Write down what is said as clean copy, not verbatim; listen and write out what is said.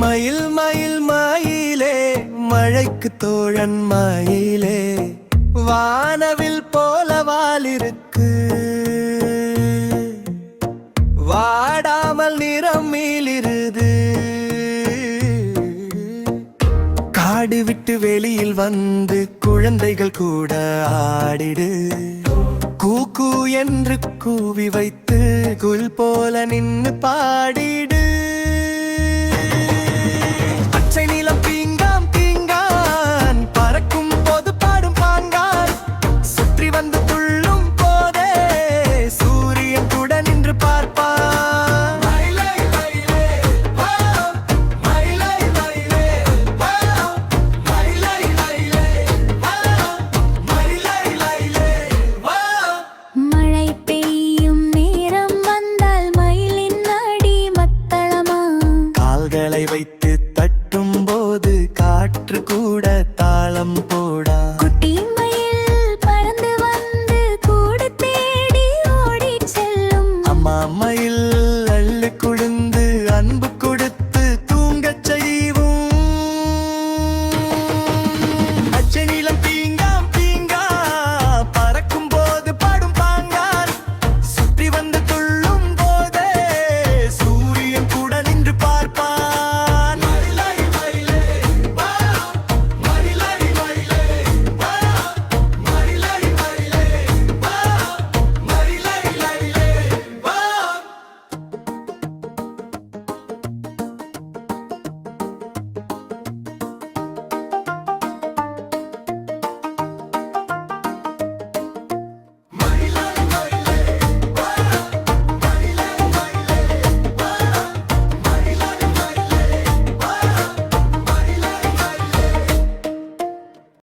மயில் மயில் மயிலே மழைக்கு தோழன் மயிலே வானவில் போல வாலிருக்கு வாடாமல் நிறம் மீளிருது காடு விட்டு வெளியில் வந்து குழந்தைகள் கூட ஆடிடு கூக்கு என்று கூவி வைத்து குல் போல நின்னு பாடிடு பச்சை நிலம் பீங்காம் பீங்கான் பறக்கும் போது பாடும் பாங்கான் சுற்றி வந்து துள்ளும் போதே சூரியன் கூட நின்று பார்ப்பான் மழை பெய்யும் நேரம் வந்தால் மயிலின் அடி மத்தளமா கால்களை வைத்து தட்டும் போது காற்று கூட